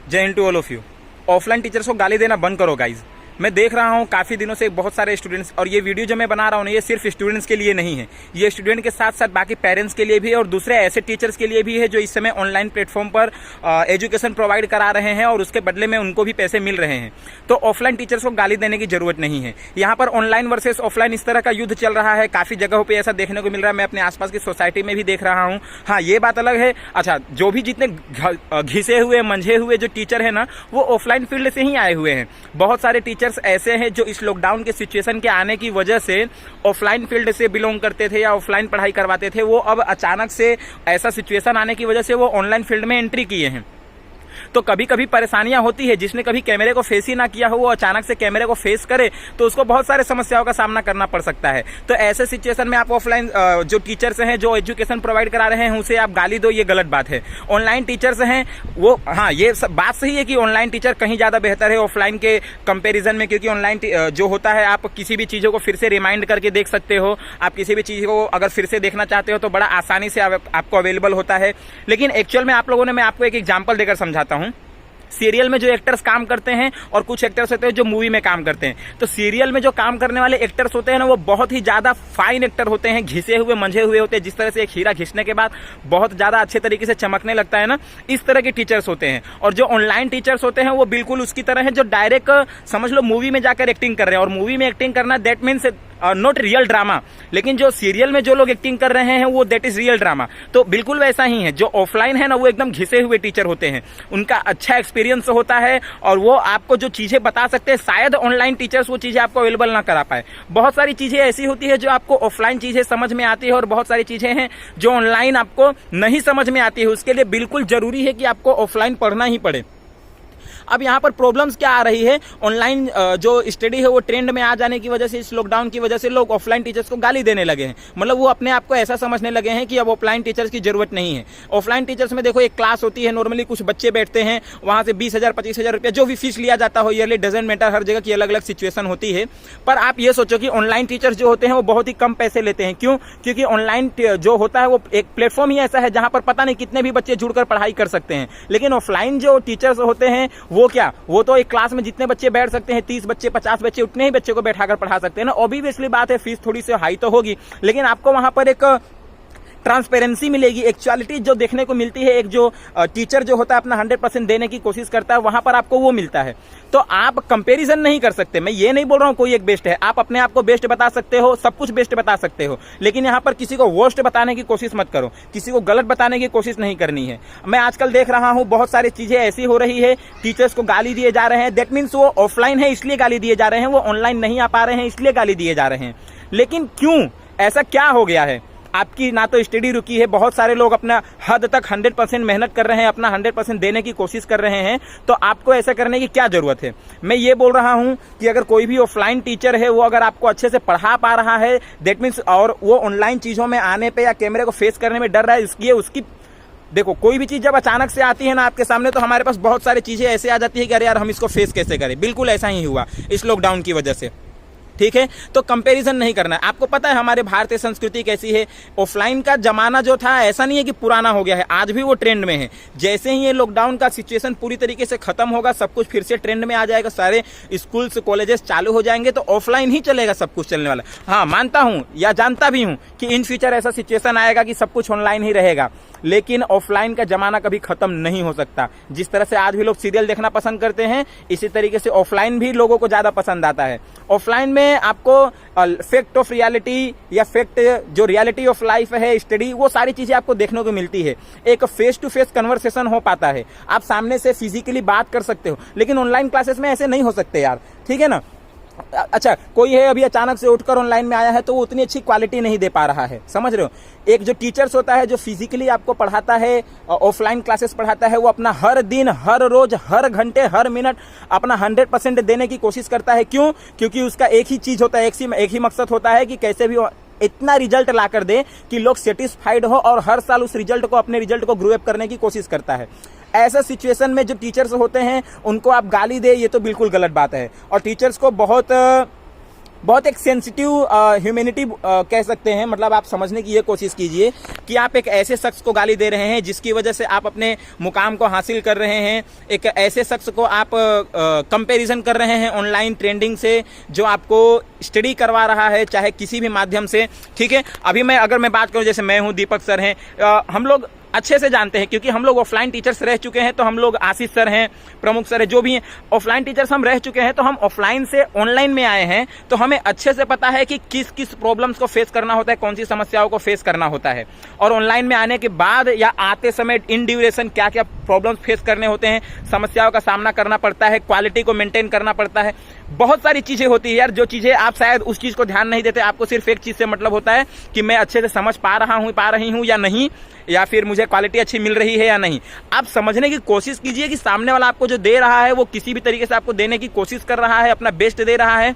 जय हिंद to all of you. Offline teachers को गाली देना बंद करो गाइज। मैं देख रहा हूँ काफ़ी दिनों से बहुत सारे स्टूडेंट्स, और ये वीडियो जो मैं बना रहा हूँ ये सिर्फ स्टूडेंट्स के लिए नहीं है, ये स्टूडेंट के साथ साथ बाकी पेरेंट्स के लिए भी है और दूसरे ऐसे टीचर्स के लिए भी है जो इस समय ऑनलाइन प्लेटफॉर्म पर एजुकेशन प्रोवाइड करा रहे हैं और उसके बदले में उनको भी पैसे मिल रहे हैं। तो ऑफलाइन टीचर्स को गाली देने की जरूरत नहीं है। यहाँ पर ऑनलाइन वर्सेस ऑफलाइन इस तरह का युद्ध चल रहा है, काफ़ी जगहों पर ऐसा देखने को मिल रहा है। मैं अपने आसपास की सोसाइटी में भी देख रहा हूँ। हाँ, ये बात अलग है। अच्छा, जो भी जितने घिसे हुए मंझे हुए जो टीचर है ना, वो ऑफलाइन फील्ड से ही आए हुए हैं। बहुत सारे टीचर्स ऐसे हैं जो इस लॉकडाउन के सिचुएशन के आने की वजह से ऑफलाइन फील्ड से बिलोंग करते थे या ऑफलाइन पढ़ाई करवाते थे, वो अब अचानक से ऐसा सिचुएशन आने की वजह से वो ऑनलाइन फील्ड में एंट्री किए हैं। तो कभी कभी परेशानियां होती है। जिसने कभी कैमरे को फेस ही ना किया हो, वो अचानक से कैमरे को फेस करे तो उसको बहुत सारे समस्याओं का सामना करना पड़ सकता है। तो ऐसे सिचुएशन में आप ऑफलाइन जो टीचर्स हैं जो एजुकेशन प्रोवाइड करा रहे हैं उसे आप गाली दो, ये गलत बात है। ऑनलाइन टीचर्स हैं वो, हाँ, ये बात सही है कि ऑनलाइन टीचर कहीं ज़्यादा बेहतर है ऑफलाइन के कंपेरिजन में, क्योंकि ऑनलाइन जो होता है आप किसी भी चीज़ों को फिर से रिमाइंड करके देख सकते हो। आप किसी भी चीज़ को अगर फिर से देखना चाहते हो तो बड़ा आसानी से आपको अवेलेबल होता है। लेकिन एक्चुअल में आप लोगों ने, मैं आपको एक एग्जाम्पल देकर समझाता हूँ। सीरियल में जो एक्टर्स काम करते हैं और कुछ एक्टर्स होते हैं जो मूवी में काम करते हैं। तो सीरियल में जो काम करने वाले एक्टर्स होते हैं ना, वो बहुत ही ज्यादा फाइन एक्टर होते हैं, घिसे हुए मंझे हुए होते हैं। जिस तरह से एक हीरा घिसने के बाद बहुत ज्यादा अच्छे तरीके से चमकने लगता है ना, इस तरह के टीचर्स होते हैं। और जो ऑनलाइन टीचर्स होते हैं वो बिल्कुल उसकी तरह है, जो डायरेक्ट समझ लो मूवी में जाकर एक्टिंग कर रहे हैं। और मूवी में एक्टिंग करना that means not real drama, लेकिन जो सीरियल में जो लोग एक्टिंग कर रहे हैं वो दैट इज रियल ड्रामा। तो बिल्कुल वैसा ही है। जो ऑफलाइन है ना, वो एकदम घिसे हुए टीचर होते हैं, उनका अच्छा एक्सपीरियंस होता है और वो आपको जो चीजें बता सकते हैं, शायद ऑनलाइन टीचर्स वो चीजें आपको अवेलेबल ना करा पाए। बहुत सारी चीजें ऐसी होती है जो आपको ऑफलाइन चीजें समझ में आती है और बहुत सारी चीजें हैं जो ऑनलाइन आपको नहीं समझ में आती है। उसके लिए बिल्कुल जरूरी है कि आपको ऑफलाइन पढ़ना ही पड़े। अब यहाँ पर प्रॉब्लम्स क्या आ रही है, ऑनलाइन जो स्टडी है वो ट्रेंड में आ जाने की वजह से, इस लॉकडाउन की वजह से लोग ऑफलाइन टीचर्स को गाली देने लगे हैं। मतलब वो अपने आप को ऐसा समझने लगे हैं कि अब ऑफलाइन टीचर्स की जरूरत नहीं है। ऑफलाइन टीचर्स में देखो, एक क्लास होती है, नॉर्मली कुछ बच्चे बैठते हैं, वहां से 20,000 25,000 रुपया जो भी फीस लिया जाता हो ईयरली, डजंट मैटर, हर जगह की अलग अलग सिचुएशन होती है। पर आप ये सोचो कि ऑनलाइन टीचर्स जो होते हैं वो बहुत ही कम पैसे लेते हैं। क्यों? क्योंकि ऑनलाइन जो होता है वो एक प्लेटफॉर्म ही ऐसा है जहां पर पता नहीं कितने भी बच्चे जुड़कर पढ़ाई कर सकते हैं। लेकिन ऑफलाइन जो टीचर्स होते हैं वो क्या, वो तो एक क्लास में जितने बच्चे बैठ सकते हैं, 30 बच्चे 50 बच्चे, उतने ही बच्चे को बैठाकर पढ़ा सकते हैं ना। ऑब्वियसली बात है, फीस थोड़ी सी हाई तो होगी, लेकिन आपको वहां पर एक ट्रांसपेरेंसी मिलेगी, एक्चुअलिटी जो देखने को मिलती है। एक जो टीचर जो होता है अपना 100% देने की कोशिश करता है, वहां पर आपको वो मिलता है। तो आप कंपैरिजन नहीं कर सकते। मैं ये नहीं बोल रहा हूं कोई एक बेस्ट है, आप अपने आप को बेस्ट बता सकते हो, सब कुछ बेस्ट बता सकते हो, लेकिन यहां पर किसी को वर्स्ट बताने की कोशिश मत करो, किसी को गलत बताने की कोशिश नहीं करनी है। मैं आजकल देख रहा हूं बहुत सारी चीजें ऐसी हो रही है, टीचर्स को गाली दिए जा रहे हैं। दैट मीन्स वो ऑफलाइन है इसलिए गाली दिए जा रहे हैं, वो ऑनलाइन नहीं आ पा रहे हैं इसलिए गाली दिए जा रहे हैं। लेकिन क्यों, ऐसा क्या हो गया है? आपकी ना तो स्टडी रुकी है, बहुत सारे लोग अपना हद तक 100% मेहनत कर रहे हैं, अपना 100% देने की कोशिश कर रहे हैं। तो आपको ऐसा करने की क्या जरूरत है? मैं ये बोल रहा हूं कि अगर कोई भी ऑफलाइन टीचर है वो अगर आपको अच्छे से पढ़ा पा रहा है, दैट मीन्स, और वो ऑनलाइन चीजों में आने पे या कैमरे को फेस करने में डर रहा है, इसलिए उसकी देखो, कोई भी चीज जब अचानक से आती है ना आपके सामने, तो हमारे पास बहुत सारी चीजें ऐसे आ जाती है कि अरे यार हम इसको फेस कैसे करें। बिल्कुल ऐसा ही हुआ इस लॉकडाउन की वजह से। ठीक है, तो कंपैरिजन नहीं करना है। आपको पता है हमारे भारतीय संस्कृति कैसी है, ऑफलाइन का जमाना जो था ऐसा नहीं है कि पुराना हो गया है, आज भी वो ट्रेंड में है। जैसे ही ये लॉकडाउन का सिचुएशन पूरी तरीके से खत्म होगा, सब कुछ फिर से ट्रेंड में आ जाएगा, सारे स्कूल्स कॉलेजेस चालू हो जाएंगे, तो ऑफलाइन ही चलेगा सब कुछ चलने वाला। हाँ, मानता हूं या जानता भी हूं कि इन फ्यूचर ऐसा सिचुएशन आएगा कि सब कुछ ऑनलाइन ही रहेगा, लेकिन ऑफलाइन का जमाना कभी खत्म नहीं हो सकता। जिस तरह से आज भी लोग सीरियल देखना पसंद करते हैं, इसी तरीके से ऑफलाइन भी लोगों को ज्यादा पसंद आता है। ऑफलाइन में आपको फैक्ट ऑफ रियलिटी या फैक्ट जो रियलिटी ऑफ लाइफ है, स्टडी, वो सारी चीजें आपको देखने को मिलती है। एक फेस टू फेस कन्वर्सेशन हो पाता है, आप सामने से फिजिकली बात कर सकते हो, लेकिन ऑनलाइन क्लासेस में ऐसे नहीं हो सकते यार। ठीक है ना? अच्छा, कोई है अभी अचानक से उठकर ऑनलाइन में आया है तो वो उतनी अच्छी क्वालिटी नहीं दे पा रहा है, समझ रहे हो? एक जो टीचर्स होता है जो फिजिकली आपको पढ़ाता है, ऑफलाइन क्लासेस पढ़ाता है, वो अपना हर दिन, हर रोज, हर घंटे, हर मिनट अपना 100% देने की कोशिश करता है। क्यों? क्योंकि उसका एक ही चीज होता है, एक ही मकसद होता है कि कैसे भी इतना रिजल्ट ला कर दे कि लोग सेटिस्फाइड हो और हर साल उस रिजल्ट को, अपने रिजल्ट को ग्रो अप करने की कोशिश करता है। ऐसा सिचुएशन में जो टीचर्स होते हैं उनको आप गाली दे, ये तो बिल्कुल गलत बात है। और टीचर्स को बहुत बहुत एक सेंसिटिव ह्यूमैनिटी कह सकते हैं, मतलब आप समझने की ये कोशिश कीजिए कि आप एक ऐसे शख्स को गाली दे रहे हैं जिसकी वजह से आप अपने मुकाम को हासिल कर रहे हैं, एक ऐसे शख्स को आप कंपैरिजन कर रहे हैं ऑनलाइन ट्रेंडिंग से जो आपको स्टडी करवा रहा है चाहे किसी भी माध्यम से, ठीक है। अभी अगर मैं बात करूं, जैसे मैं हूं, दीपक सर हैं, हम लोग अच्छे से जानते हैं क्योंकि हम लोग ऑफलाइन टीचर्स रह चुके हैं। तो हम लोग आशीष सर हैं, प्रमुख सर है, जो भी हैं ऑफलाइन टीचर्स हम रह चुके हैं, तो हम ऑफलाइन से ऑनलाइन में आए हैं, तो हमें अच्छे से पता है कि किस किस प्रॉब्लम्स को फेस करना होता है, कौन सी समस्याओं को फेस करना होता है। और ऑनलाइन में आने के बाद या आते समय इन ड्यूरेशन क्या क्या प्रॉब्लम्स फेस करने होते हैं, समस्याओं का सामना करना पड़ता है, क्वालिटी को मेंटेन करना पड़ता है, बहुत सारी चीजें होती है यार, जो चीजें आप शायद उस चीज को ध्यान नहीं देते। आपको सिर्फ एक चीज से मतलब होता है कि मैं अच्छे से समझ पा रही हूं या नहीं, या फिर मुझे क्वालिटी अच्छी मिल रही है या नहीं। आप समझने की कोशिश कीजिए कि सामने वाला आपको जो दे रहा है वो किसी भी तरीके से आपको देने की कोशिश कर रहा है, अपना बेस्ट दे रहा है।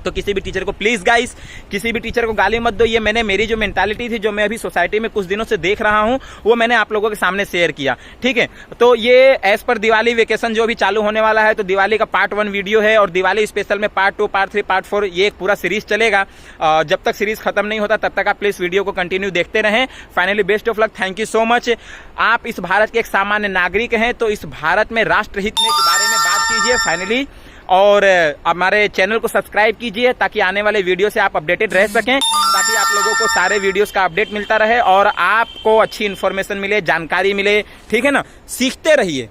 तो किसी भी टीचर को प्लीज गाइस, किसी भी टीचर को गाली मत दो। ये मेरी जो मेंटालिटी थी, जो मैं अभी सोसाइटी में कुछ दिनों से देख रहा हूं, वो मैंने आप लोगों के सामने शेयर किया, ठीक है। तो ये एज पर दिवाली वेकेशन जो भी चालू होने वाला है, तो दिवाली का पार्ट 1 वीडियो है और दिवाली स्पेशल में पार्ट 2, पार्ट 3, पार्ट 4 ये एक पूरा सीरीज चलेगा। जब तक सीरीज खत्म नहीं होता तब तक आप प्लीज वीडियो को कंटिन्यू देखते रहें। Finally best of luck, thank you so much. आप इस भारत के एक सामान्य नागरिक हैं, तो इस भारत में राष्ट्रहित में के बारे में बात कीजिए फाइनली, और हमारे चैनल को सब्सक्राइब कीजिए ताकि आने वाले वीडियो से आप अपडेटेड रह सकें, ताकि आप लोगों को सारे वीडियोस का अपडेट मिलता रहे और आपको अच्छी इन्फॉर्मेशन मिले, जानकारी मिले, ठीक है ना। सीखते रहिए,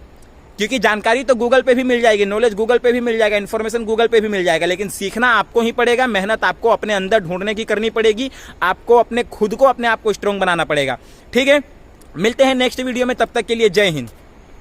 क्योंकि जानकारी तो गूगल पे भी मिल जाएगी, नॉलेज गूगल पे भी मिल जाएगा, इन्फॉर्मेशन गूगल पे भी मिल जाएगा, लेकिन सीखना आपको ही पड़ेगा। मेहनत आपको अपने अंदर ढूंढने की करनी पड़ेगी, आपको अपने खुद को अपने आप को स्ट्रांग बनाना पड़ेगा, ठीक है। मिलते हैं नेक्स्ट वीडियो में, तब तक के लिए जय हिंद।